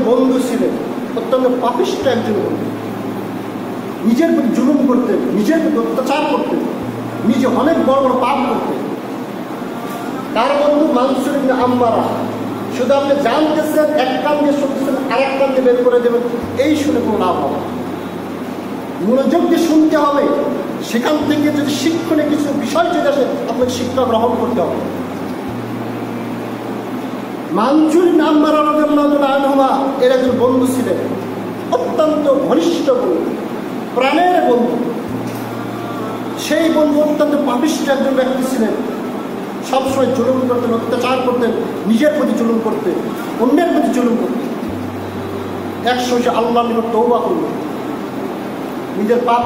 বন্ধু ছিলেন, অত্যন্ত পাপিষ্ট একজন বন্ধু। নিজের প্রতি জুলুম করতেন, নিজের প্রতি অত্যাচার করতেন, নিজে অনেক বড় বড় পাপ করতেন। তার বন্ধু মানসুর ইবনে আম্মারা। শুধু আপনি জানতেছেন, এক কান দিয়ে শুনতেছেন, আর এক কান দিয়ে বের করে দেবেন, এই শুনে কোনো লাভ হবে। মনোযোগ দিয়ে শুনতে হবে, সেখান থেকে যদি শিক্ষণীয় কিছু বিষয় চলে আসে আপনাকে শিক্ষা গ্রহণ করতে হবে। মানসুর ইবনে আম্মারা রাদিয়াল্লাহু আনহুমা এর একজন বন্ধু ছিলেন, অত্যন্ত ঘনিষ্ঠ বন্ধু, প্রাণের বন্ধু। সেই বন্ধু অত্যন্ত পাপিষ্ট একজন ব্যক্তি ছিলেন, সবসময় জুলুম করতেন, অত্যাচার করতেন, নিজের প্রতি জুলুম করতেন, অন্যের প্রতি জুলুম করতেন। একসময় সে আল্লাহর নিকট তওবা করলেন, নিজের পাপ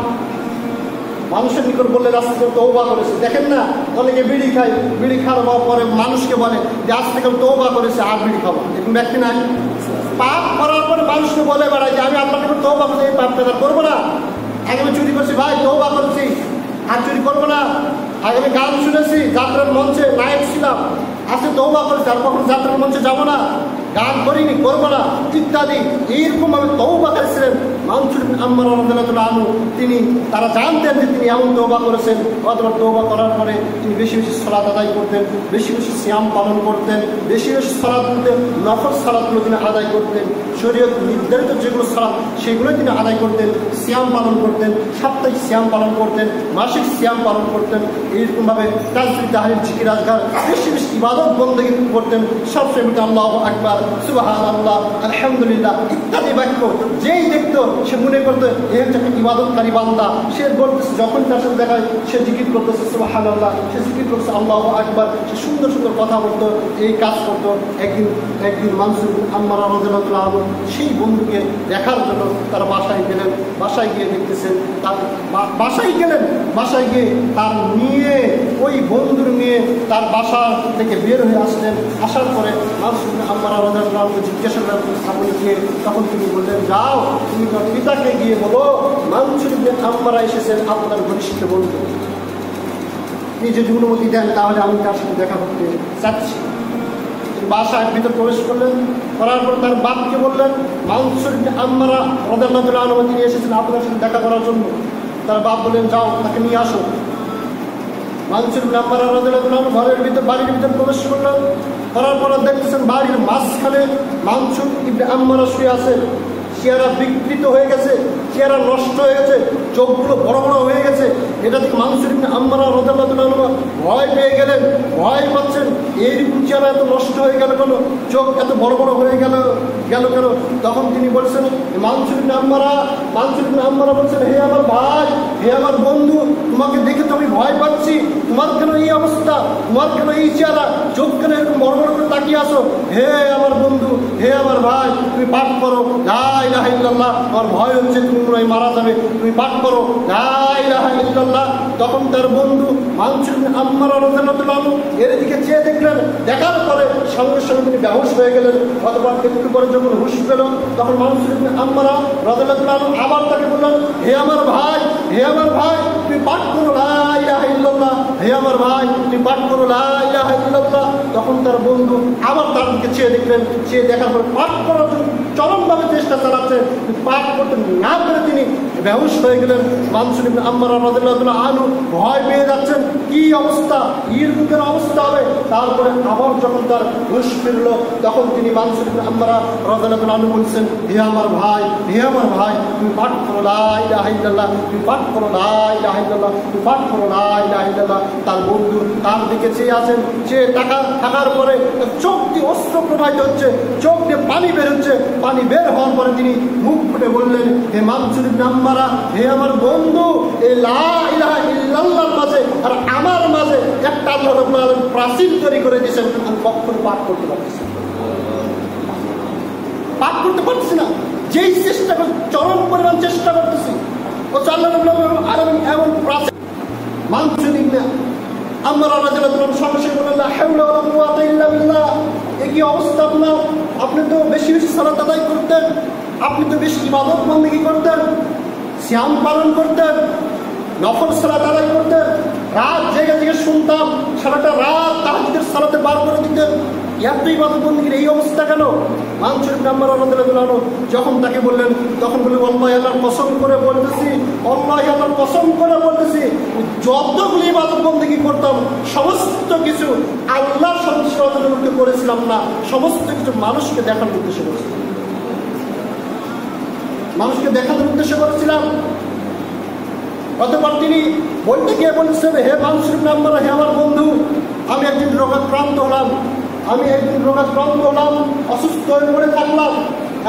মানুষের নিকট বললে রাস্তা করে তওবা করেছে। দেখেন না, অনেকে বিড়ি খায়, বিড়ি খাওয়ার পরে মানুষকে বলে যে আজ থেকে তওবা করেছে, আর বিড়ি খাবো। এরকম ব্যক্তি নাই? পাপ করার পরে মানুষকে বলে বেড়ায় যে আমি আল্লাহর নিকট তওবা করছি, এই পাপটা করবো না। আগে আমি চুরি করছি, ভাই তওবা করছি, আর চুরি করবো না। আগে আমি গান শুনেছি, যাত্রার মঞ্চে নায়ক ছিলাম, আজকে তওবা করেছি, আর কখনো যাত্রার মঞ্চে যাবো না, গান করিনি, করবো না, ইত্যাদি। এইরকম ভাবে তওবা করেছিলেন মানসুর ইবনে আম্মারা রাদিয়াল্লাহু আনহু। তিনি তারা জানতেন যে তিনি এমন তওবা করেছেন, অথবা তওবা করার পরে তিনি বেশি বেশি সালাত আদায় করতেন, বেশি বেশি সিয়াম পালন করতেন, বেশি বেশি সালাত করতেন, নফল সালাতগুলো তিনি আদায় করতেন, শরীয়ত নির্ধারিত যেগুলো সালাত সেগুলোই তিনি আদায় করতেন, সিয়াম পালন করতেন, সাপ্তাহিক সিয়াম পালন করতেন, মাসিক সিয়াম পালন করতেন। এইরকমভাবে তাসবিহ তাহলিল জিকির আজকার বেশি বেশি ইবাদত বন্দেগী করতেন। সবসময় বলতেন আল্লাহু আকবার, সুবহানাল্লাহ, আলহামদুলিল্লাহ ইত্যাদি বাক্য। যেই দেখতো সে মনে করতো এ হচ্ছে একটা ইবাদতকারী বান্দা। সে বলতেছে, যখন তার সাথে দেখায় সে জিকির করতেছে সুবহানাল্লাহ, সে জিকির করতেছে আল্লাহু আকবার, সে সুন্দর সুন্দর কথা বলতো, এই কাজ করতো। একদিন মানসুর ইবনে আম্মারা রাদিয়াল্লাহু আনহু সেই বন্ধুকে দেখার জন্য তার বাসায় গেলেন। বাসায় গিয়ে দেখতেছেন, তার বাসায় গেলেন, বাসায় গিয়ে তার নিয়ে, ওই বন্ধুর নিয়ে তার বাসা থেকে বের হয়ে আসলেন। আসার পরে মানসুর ইবনে আম্মারা রাদিয়াল্লাহু আনহু জিজ্ঞাসা করলেন আপনি কে? তখন তিনি বললেন, যাও তুমি তোমার পিতাকে গিয়ে বলো মানসুর ইবনে আম্মারা এসেছেন, আপনার ঘনিষ্ঠ বন্ধু। তিনি যদি অনুমতি দেন তাহলে আমি তার সাথে দেখা করতে চাচ্ছি। বাসার ভিতর প্রবেশ করলেন, করার পর তার বাপকে বললেন মানসুর ইবনে আম্মারা রাদিয়াল্লাহু আনহু তিনি এসেছেন আপনার সাথে দেখা করার জন্য। তার বাপ বললেন, যাও তাকে নিয়ে আসো। মানসুর ইবনে আম্মারা রাদিয়াল্লাহু আনহু বাড়ির ভিতর প্রবেশ করলেন। করার পর দেখতেছেন বাড়ির মাঝখানে মানসুর ইবনে আম্মারা শুয়ে আছেন। চেহারা বিকৃত হয়ে গেছে, চেহারা নষ্ট হয়ে গেছে, চোখগুলো বড় বড় হয়ে গেছে। এটা থেকে মানসুর ইবনে আম্মারা রাদিয়াল্লাহু আনহু ভয় পেয়ে গেলেন, ভয় পাচ্ছেন, এইরকম চেহারা এত নষ্ট হয়ে গেল কেন, চোখ এত বড় বড় হয়ে গেল কেন। তখন তিনি বলছেন মানসুর ইবনে আম্মারা বলছেন, হে আমার ভাই, হে আমার বন্ধু, তোমাকে দেখে তো আমি ভয় পাচ্ছি, তোমার কেন এই অবস্থা, তোমার কেন এই চেহারা, চোখ কেন এরকম বড় বড় করে তাকিয়ে আসো? হে আমার বন্ধু, হে আমার ভাই, তুমি পাঠ করো লা ইলাহা ইল্লাল্লাহ, আমার ভয় হচ্ছে তুমি মনে হয় মারা যাবে, তুমি পাঠ করো লা ইলাহা ইল্লাল্লাহ। তখন তার বন্ধু মানসুর ইবনে আম্মারা রাদিয়াল্লাহু আনহু এর দিকে চেয়ে দেখলেন, দেখার পরে সঙ্গে সঙ্গে তিনি বেহুশ হয়ে গেলেন। অথবা একটু পরে যখন হুশ পেল তখন মানসুর ইবনে আম্মারা রাদিয়াল্লাহু আনহু আবার তাকে বললেন, হে আমার ভাই, হে আমার ভাই, তুমি পাঠ করো লা ইলাহা ইল্লাল্লাহ, হে আমার ভাই তুমি পাঠ করো লা ইলাহা ইল্লাল্লাহ। তখন তার বন্ধু আবার তার দিকে চেয়ে দেখলেন, চেয়ে দেখার পর পাঠ করার জন্য চরমভাবে চেষ্টা চালাচ্ছেন, পাঠ করতে না করে তিনি বেহুশ হয়ে গেলেন। মানসুর ইবনে আম্মারা রাদিয়াল্লাহু আনহু ভয় পেয়ে যাচ্ছেন, কি অবস্থা, এরকম অবস্থা হবে। তারপরে আবার যখন তার হুশ ফিরল তখন তিনি মানসুর ইবনে আম্মারা রাদিয়াল্লাহু আনহু বলছেন, হে আমার ভাই, হে আমার ভাই, তুমি পাঠ করো লা ইলাহা ইল্লাল্লাহ, তুমি পাঠ করো লা ইলাহা ইল্লাল্লাহ, তুমি পাঠ করো লা ইলাহা ইল্লাল্লাহ। তার বন্ধু তার দিকে চেয়ে আছেন, চেয়ে থাকার পরে চোখ দিয়ে অস্ত্র প্রবাহিত হচ্ছে, চোখ দিয়ে পানি বের হচ্ছে। পানি বের হওয়ার পরে তিনি মুখ ফুটে বললেন, হে মানসুর ইবনে আম্মারা, হে আমার বন্ধু, এই লা ইলাহা ইল্লাল্লাহর মাঝে আর আমার মাঝে একটা আল্লাহ রাব্বুল আলামিন প্রাচীর তৈরি করে দিয়েছেন, আমি কখনো পাঠ করতে পারতেছি না, পাঠ করতে পারছি না। যেই চেষ্টা করছি, চরম পরিমাণ চেষ্টা করতেছি, ও আল্লাহ রাব্বুল আলামিন এমন প্রাচীর। মানসুর ইবনে আম্মারা রাদিয়াল্লাহু আনহু সঙ্গে সঙ্গে বললেন, লা হাওলা ওয়ালা কুওয়াতা ইল্লা বিল্লাহ। এই কি অবস্থা আপনার? আপনি তো বেশি বেশি সালাত আদায় করতেন, আপনি তো বেশি ইবাদত বন্দেগী করতেন, সিয়াম পালন করতেন, নফল সালাত আদায় করতেন, রাত জেগে জেগে শুনতাম, সারাটা রাত তাহাজ্জুদের সালাতে বার করে দিতেন। এত ইবাদত বন্দেগীর এই অবস্থা কেন? মানসুর নাম্বার যখন তাকে বললেন, তখন বললেন আল্লাহ আল্লাহর কসম করে বলতেছি, আল্লাহ আল্লাহর কসম করে বলতেছি, যতগুলি ইবাদত বন্দেগী করতাম সমস্ত কিছু আল্লাহ সংস্করণে করেছিলাম না, সমস্ত কিছু মানুষকে দেখানোর উদ্দেশ্যে করেছিলাম, মানুষকে দেখানোর উদ্দেশ্যে করেছিলাম। অতঃপর তিনি বলতে গিয়ে বলছেন, হে মানুষের নাম্বার, হে আমার বন্ধু, আমি একদিন রোগাক্রান্ত হলাম, অসুস্থ হয়ে পড়ে থাকলাম।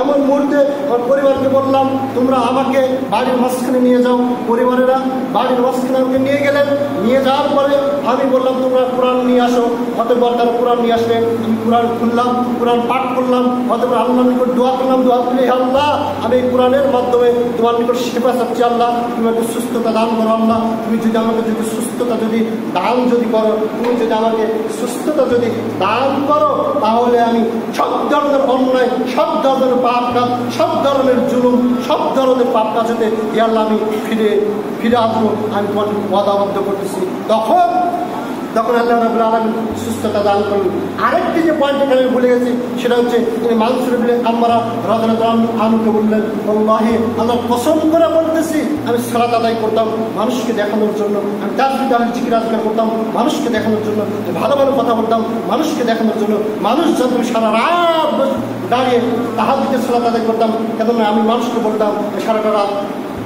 এমন মুহূর্তে আমার পরিবারকে বললাম, তোমরা আমাকে বাড়ির মাঝখানে নিয়ে যাও। পরিবারেরা বাড়ির মাঝখানে আমাকে নিয়ে গেলেন। নিয়ে যাওয়ার পরে আমি বললাম, তোমরা কোরআন নিয়ে আসো। অতঃপর তারা কোরআন নিয়ে আসলেন। আমি কোরআন খুললাম, কোরআন পাঠ করলাম। অতঃপর আল্লাহর নিকট দোয়া করলাম, দোয়া করলে হে আল্লাহ, আমি এই কোরআনের মাধ্যমে তোমার নিকট সেবা চাচ্ছি। আল্লাহ, তুমি আমাকে সুস্থতা দান করো। আল্লাহ, তুমি যদি আমাকে সুস্থতা দান করো, তুমি যদি আমাকে সুস্থতা দান করো, তাহলে আমি সব ধরনের অন্যায়, সব ধরনের পাপ কাজ, সব ধরনের জুলুম, সব ধরনের পাপ কাজ হতে আল্লাহ আমি ফিরে আসবো, আমি তোমাকে ওয়াদাবদ্ধ করতেছি। তখন আল্লাহ রাব্বুল আলামিন সুস্থতা দান করলেন। আরেকটি যে পয়েন্ট এখানে আমি ভুলে গেছি, সেটা হচ্ছে তিনি মানসুর ইবনে আম্মারা রাদিয়াল্লাহু আনহুকে বললেন, আল্লাহি আল্লাহ কসম করে বলতেছি, আমি সালাত আদায় করতাম মানুষকে দেখানোর জন্য, আমি তাসবিহ জিকির আজকার করতাম মানুষকে দেখানোর জন্য, ভালো ভালো কথা বলতাম মানুষকে দেখানোর জন্য। মানুষ যত সারা রাত দাঁড়িয়ে তাহাজ্জুদের সালাত আদায় করতাম, কেননা আমি মানুষকে বলতাম সারাটা রাত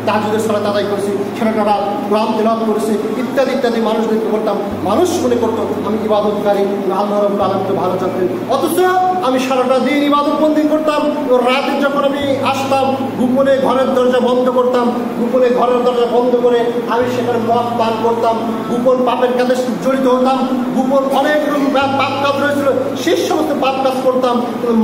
তাহাজ্জুদের সালাত আদায় করেছি, সারাটা রাত কোরআন তেলাওয়াত করেছি, ইত্যাদি ইত্যাদি মানুষদেরকে বলতাম। মানুষ মনে করতো আমি ইবাদতকারী, আল্লাহ রাব্বুল আলামিন তো ভালো জানতেন। অথচ আমি সারাটা দিন ইবাদত বন্দি করতাম। রাতে যখন আমি আসতাম, গোপনে ঘরের দরজা বন্ধ করতাম, গোপনে ঘরের দরজা বন্ধ করে আমি সেখানে মদ পান করতাম, গোপন পাপের কাজে জড়িত হতাম, গোপন অনেক রকম পাপ কাজ রয়েছিল, সেই সমস্ত পাপ কাজ করতাম।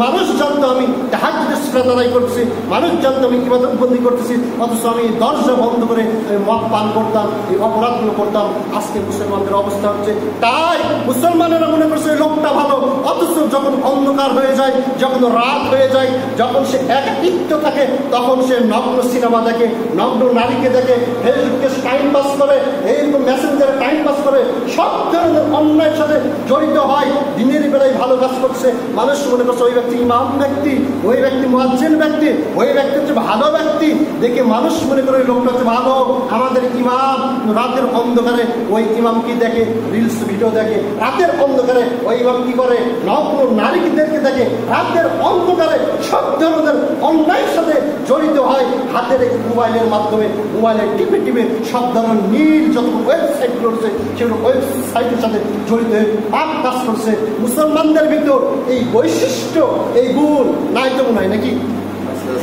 মানুষ জানতো আমি তাহাজ্জুদের সালাত আদায় করতেছি, মানুষ জানতো আমি ইবাদত বন্দি করতেছি, অথচ আমি দরজা বন্ধ করে আমি মদ পান করতাম, এই অপরাধগুলো করতাম। আজকে মুসলমানদের অবস্থা হচ্ছে তাই। মুসলমানেরা মনে করছে লোকটা ভালো, অথচ যখন অন্ধকার হয়ে যায়, যখন রাত হয়ে যায়, যখন সে একাকিত্ব থাকে, তখন সে নগ্ন সিনেমা দেখে, নগ্ন নারীকে দেখে, ফেসবুকে টাইম পাস করে, এইরকম মেসেঞ্জারে টাইম পাস করে, সব ধরনের অন্যায়ের সাথে জড়িত হয়। দিনের বেলায় ভালো কাজ করছে, মানুষ মনে করছে ওই ব্যক্তি ইমাম ব্যক্তি, ওই ব্যক্তি মুয়াজ্জিন ব্যক্তি, ওই ব্যক্তি হচ্ছে ভালো ব্যক্তি, দেখে মানুষ মনে করে ওই লোকটা হচ্ছে ভালো, আমাদের ইমাম। রাতের অন্ধকারে ওই ইমাম কি দেখে? রিলস ভিডিও দেখে। রাতের অন্ধকারে ওই ইমাম কি করে? নগ্ন নারীদেরকে দেখে। রাতের অন্ধকারে সব ধরনের অন্যায়ের সাথে জড়িত হয়। হাতের মোবাইলের মাধ্যমে, মোবাইলে টিপে টিপে সব ধরনের নীল যত ওয়েবসাইট রয়েছে, সেগুলো ওয়েবসাইটের সাথে জড়িত হয়ে পাপ কাজ করছে। মুসলমানদের ভিতর এই বৈশিষ্ট্য, এই গুণ নাই তো মনে হয় নাকি?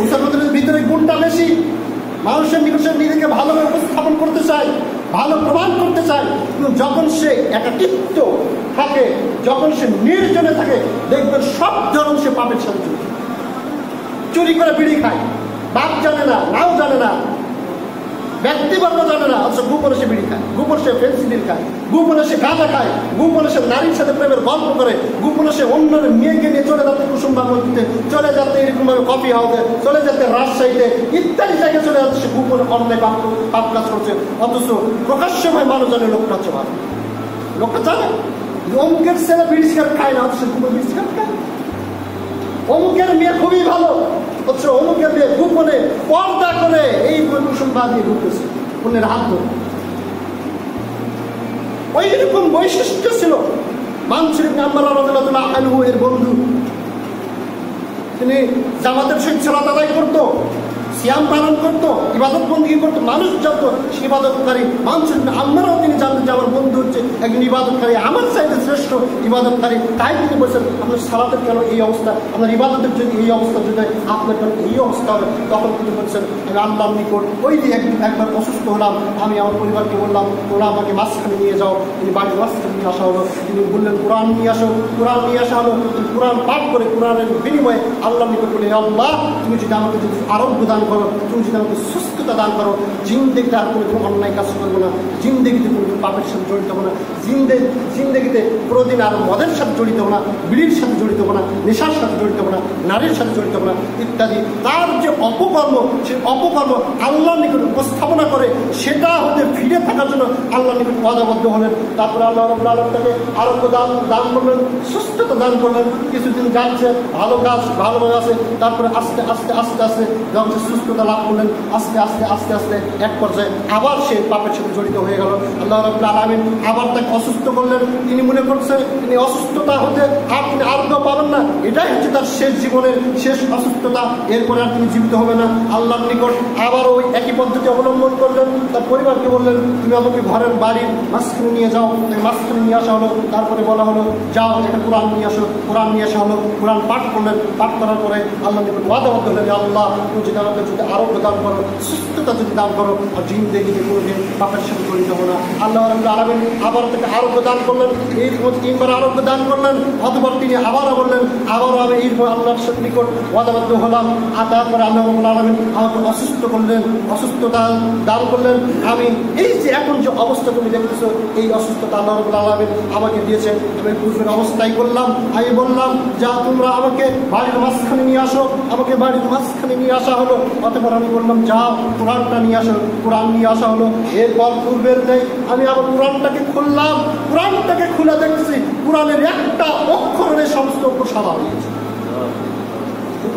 মুসলমানদের ভিতরে গুণটা বেশি। মানুষের নিকটে নিজেকে ভালোভাবে উপস্থাপন করতে চায়, ভালো প্রমাণ করতে চায়, কিন্তু যখন সে একাকিত্ব থাকে, যখন সে নির্জনে থাকে, দেখবেন সব ধরন সে পাপের সাথে জড়িত। চুরি করে বিড়ি খায়, বাপ জানে না, নাও জানে না, ব্যক্তিবর্গ জানে না, অথচ গোপনে সে বিড়ি খায়, গোপনে সে ফেন্সিডিল খায়, গোপনে সে গাঁজা খায়, গোপনে সে নারীর সাথে প্রেমের গল্প করে, গোপনে সে অন্যের মেয়েকে নিয়ে চলে যাচ্ছে কুসুম বাংলাতে, চলে যাচ্ছে এরকমভাবে কফি হাউসে, চলে যাচ্ছে রাজশাহীতে, ইত্যাদি জায়গায় চলে যাচ্ছে, সে গোপনে অন্যায় পাপ কাজ করছে। অথচ প্রকাশ্যভাবে মানুষ জানে লোকটা হচ্ছে ভালো, লোকটা জানে অমুকের ছেলে বিড়ি সিগারেট খায় না, অথচ গোপনে বিড়ি সিগারেট খায়। অমুকের মেয়ে খুবই ভালো, অথচ অমুকের মেয়ে গোপনে পর্দা করে এই কুসুম বাদ দিয়ে ঢুকতেছে অন্যের হাত ধরে। ওই রকম বৈশিষ্ট্য ছিল মানসুর ইবনে আম্মারা রাদিয়াল্লাহু আনহু এর বন্ধু। তিনি জামাতের সহিত সালাত আদায় করতো, সিয়াম পালন করতো, ইবাদত বন্দেগী করতো, মানুষ জানতো সে ইবাদতকারী। মানসুর ইবনে আম্মারাও তিনি জানতেন যে আমার বন্ধু হচ্ছে একজন ইবাদতকারী, আমার চাইতে শ্রেষ্ঠ ইবাদতকারী। তাই তিনি বলছেন, আপনার সালাতের কেন এই অবস্থা, আপনার ইবাদতের যদি এই অবস্থা যদি আপনার কেন এই অবস্থা হবে? তখন তিনি বলছেন, আমি আল্লাহর নিকট ওই যে একবার অসুস্থ হলাম, আমি আমার পরিবারকে বললাম তোরা আমাকে মাঝখানে নিয়ে যাও। তিনি বাড়ির মাঝখানে নিয়ে আসা হলো, তিনি বললেন কোরআন নিয়ে আসো, কোরআন নিয়ে আসা হলো। তিনি কোরআন পাঠ করে কোরআনের বিনিময়ে আল্লাহর নিকট বলে, আল্লাহ তুমি যদি আমাকে যদি আরোগ্য দান করো, তুমি যদি আমাকে সুস্থতা দান করো, জিন্দেগিতে আর কোনো অন্যায় কাজ করবো না, জিন্দেগিতে কোনো পাপের সাথে জড়িত হবো না, জিন্দেগিতে কোনোদিন আর মদের সাথে জড়িত হবো না, বিড়ির সাথে জড়িত হবো না, নেশার সাথে জড়িত হবো না, নারীর সাথে জড়িত হবো না ইত্যাদি। তার যে অপকর্ম, সেই অপকর্ম আল্লাহর নিকট উপস্থাপনা করে সেটা হতে ফিরে থাকার জন্য আল্লাহর নিকট ওয়াদাবদ্ধ হলেন। তারপরে আল্লাহ রাব্বুল আলামিন তাকে আরোগ্য দান করলেন, সুস্থতা দান করলেন। কিছুদিন যাচ্ছে, ভালো কাজ ভালোভাবে আছে, তারপরে আস্তে আস্তে আস্তে আস্তে যখন সে সুস্থতা লাভ করলেন, আস্তে আস্তে আস্তে আস্তে এক পর্যায়ে আবার সে পাপের সাথে জড়িত হয়ে গেল। আল্লাহ রাব্বুল আলামিন আবার তাকে অসুস্থ করলেন। তিনি মনে করছেন তিনি অসুস্থতা হতে আপনি আরোগ্য পাবেন না, এটাই হচ্ছে তার শেষ জীবনের শেষ অসুস্থতা, এরপরে আর তিনি জীবিত হবে না। আল্লাহর নিকট আবার ওই একই পদ্ধতি অবলম্বন করলেন। তার পরিবারকে বললেন, তুমি আমাকে ঘরের বাড়ির মাঝখানে নিয়ে যাও। মাঝখানে নিয়ে আসা হলো। তারপরে বলা হলো, যাও একটা কোরআন নিয়ে আসো। কোরআন নিয়ে আসা হলো। কোরআন পাঠ করলেন। পাঠ করার পরে আল্লাহর নিকট ওয়াদাবদ্ধ হলেন, আল্লাহ তুমি যদি আমাকে যদি আরোগ্য দান করো, সুস্থতা যদি দান করো, আর জিন্দেগিতে কোনোদিন পাপের সাথে জড়িত হবো না। আল্লাহ রাব্বুল আলামিন আবার তাকে আরোগ্য দান করলেন। এই 3বার আরোগ্য দান করলেন। অতঃপর তিনি আবারও বললেন, আবারও আমি এরপর আল্লাহর সাথে নিকট ওয়াদাবদ্ধ হলাম। আর তারপরে আল্লাহ রাব্বুল আলামিন আমাকে অসুস্থ করলেন, অসুস্থতা দান করলেন। আমি এই যে এখন যে অবস্থা তুমি দেখতেছো, এই অসুস্থতা আল্লাহ রাব্বুল আলামিন আমাকে দিয়েছেন। আমি পূর্বের অবস্থায় করলাম। আমি বললাম, যা তোমরা আমাকে বাড়ির মাঝখানে নিয়ে আসো। আমাকে বাড়ির মাঝখানে নিয়ে আসা হলো। অতঃপর আমি বললাম, যাও কোরআনটা নিয়ে আসো। কোরআন নিয়ে আসা হলো। এরপর পূর্বের নেই আমি আবার কোরআনটাকে খুললাম। কোরআনটাকে খুলে দেখছি কোরআনের একটা অক্ষরের সমস্ত অক্ষর সাদা হয়েছে।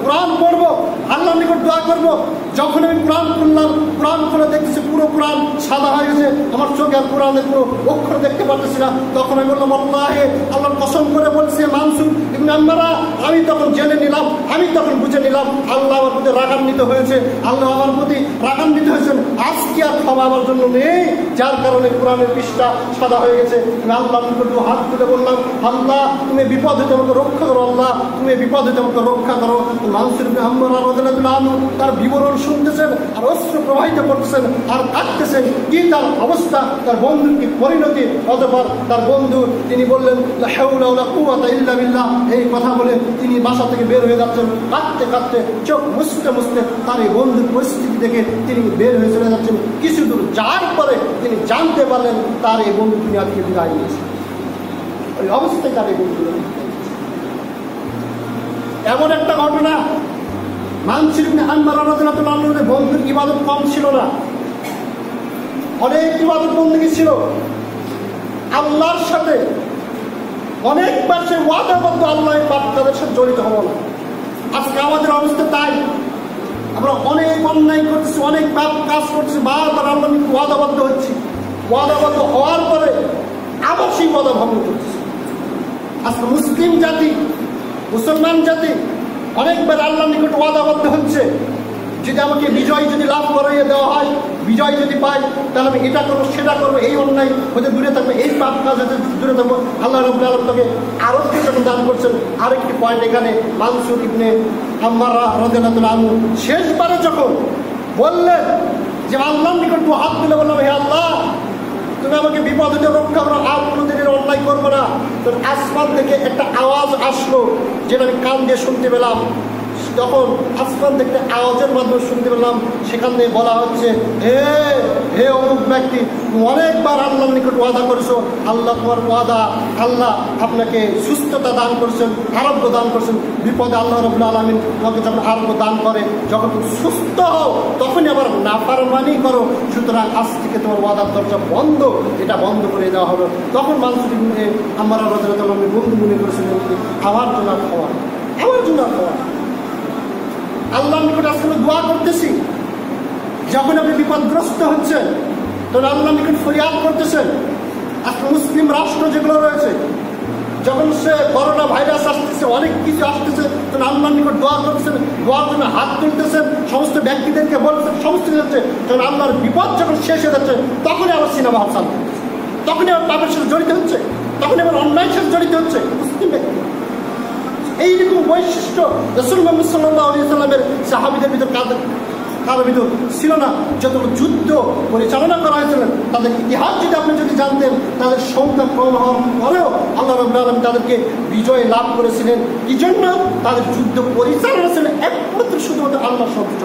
কোরআন পড়বো, আল্লাহর নিকট দোয়া করবো। যখন আমি কোরআন খুললাম, কোরআন খুলে দেখতেছি পুরো কোরআন সাদা হয়ে গেছে। আমার চোখে আর কোরআনের পুরো অক্ষর দেখতে পারতেছি না। তখন আমি বললাম, আল্লাহে, আল্লাহর কসম করে বলছে মানসুর ইবনে আম্মারা, আমি তখন জেনে নিলাম, আমি তখন বুঝে নিলাম আল্লাহ আমার প্রতি রাগান্বিত হয়েছে। আল্লাহ আমার প্রতি রাগান্বিত হয়েছেন। আজকে আর ক্ষমা আমার জন্য নেই, যার কারণে কোরআনের পৃষ্ঠা সাদা হয়ে গেছে। আমি আল্লাহর নিকট হাত তুলে বললাম, আল্লাহ তুমি বিপদ হতে আমাকে রক্ষা করো। আল্লাহ তুমি বিপদ হতে আমাকে রক্ষা করো। মানসুর ইবনে আম্মারা রাদিয়াল্লাহু আনহু তার বিবরণ শুনতেছেন আর অশ্রু প্রবাহিত করতেছেন আর কাঁদতেছেন। কি তার অবস্থা, তার বন্ধুর কি পরিণতি। অতঃপর তার বন্ধু তিনি বললেন, লা হাওলা ওয়ালা কুওয়াতা ইল্লা বিল্লাহ। এই কথা বলে তিনি বাসা থেকে বের হয়ে যাচ্ছেন। কাঁদতে কাঁদতে চোখ মুছতে মুছতে তার এই বন্ধুর পরিস্থিতি দেখে তিনি বের হয়ে চলে যাচ্ছেন। কিছু দূর যাওয়ার পরে তিনি জানতে পারলেন তার এই বন্ধু দুনিয়া থেকে বিদায় নিয়েছে। ওই অবস্থায় তার এই বন্ধু এমন একটা ঘটনা। মানসুর ইবনে আম্মারা রাদিয়াল্লাহু আনহু বন্ধুর ইবাদত কম ছিল না, অনেক ইবাদত বন্দেগী ছিল। আল্লাহর সাথে অনেকবার সে ওয়াদাবদ্ধ, আল্লাহ পাক তাদের সাথে জড়িত হবো না। আজকে আমাদের অবস্থা তাই। আমরা অনেক অন্যায় করতেছি, অনেক পাপ কাজ করতেছি, বারবার আল্লাহ ওয়াদাবদ্ধ হচ্ছি। ওয়াদাবদ্ধ হওয়ার পরে আবার সেই ওয়াদা ভঙ্গ করতেছি। আজকে মুসলিম জাতি, মুসলমান জাতি অনেকবার আল্লাহর নিকট ওয়াদাবদ্ধ হচ্ছে, যদি আমাকে বিজয় যদি লাভ করাইয়ে দেওয়া হয়, বিজয় যদি পাই, তাহলে আমি এটা করবো, সেটা করবো, এই অন্যায় হতে দূরে থাকবো, এই পাপ কাজ হতে দূরে থাকবো। আল্লাহ রাব্বুল আলামিন তাকে আরোগ্য যখন দান করছেন। আরেকটি পয়েন্ট এখানে, মানসুর ইবনে আম্মারা রাদিয়াল্লাহু আনহু শেষবারে যখন বললেন যে আল্লাহর নিকট হাত তুলে বললাম, হে আল্লাহ তুমি আমাকে বিপদ হতে রক্ষা করো, আর কোনোদিনের অন্যায় করবো না। তো আসমান থেকে একটা আওয়াজ আসলো, যেটা আমি কান দিয়ে শুনতে পেলাম। যখন আসমান থেকে আওয়াজের মাধ্যমে শুনতে পেলাম, সেখান থেকে বলা হচ্ছে, হে হে অমুক ব্যক্তি, অনেকবার আল্লাহর নিকট ওয়াদা করেছো, আল্লাহ তোমার ওয়াদা, আল্লাহ আপনাকে সুস্থতা দান করছেন, আরোগ্য দান করছেন। বিপদে আল্লাহ রাব্বুল আলামিন তোমাকে যখন আরোগ্য দান করে, যখন তুমি সুস্থ হও তখনই আবার নাফরমানি করো। সুতরাং আজ থেকে তোমার ওয়াদার দরজা বন্ধ, এটা বন্ধ করে দেওয়া হলো। তখন মানসুর ইবনে আম্মারা রাদিয়াল্লাহু আনহু বন্ধু মনে করেছিলেন, আমার জন্য খাওয়া, আমার জন্য খাওয়া। আল্লাহর নিকট আজকে দোয়া করতেছি, যখন আপনি বিপদগ্রস্ত হচ্ছেন তখন আল্লাহর নিকট ফরিয়াদ করতেছেন। আজকে মুসলিম রাষ্ট্র যেগুলো রয়েছে, যখন সে করোনা ভাইরাস আসতেছে, অনেক কিছু আসতেছে, তখন আল্লাহর নিকট দোয়া করতেছেন, দোয়ার জন্য হাত তুলতেছেন, সমস্ত ব্যক্তিদেরকে বলতেছেন, সমস্ত যাচ্ছে। তখন আল্লাহর বিপদ যখন শেষ হয়ে যাচ্ছে, তখনই আবার সিনেমা হল চালু হচ্ছে, তখনই আবার পাপের সাথে জড়িত হচ্ছে, তখনই আবার অন্যায়ের সাথে জড়িত হচ্ছে মুসলিম ব্যক্তি। এইরকম বৈশিষ্ট্য রাসূল মুহাম্মদ সাল্লাল্লাহু আলাইহি ওয়াসাল্লামের সাহাবীদের ভিতর কারো ভিতর ছিল না। যতগুলো যুদ্ধ পরিচালনা করা হয়েছিল, তাদের ইতিহাস যদি আপনি যদি জানতেন, তাদের সংখ্যা কম হওয়ার পরেও আল্লাহ রাব্বুল আলামিন তাদেরকে বিজয় লাভ করেছিলেন। কি জন্য? তাদের যুদ্ধ পরিচালনা ছিল একমাত্র শুধুমাত্র আল্লাহর সন্তুষ্ট।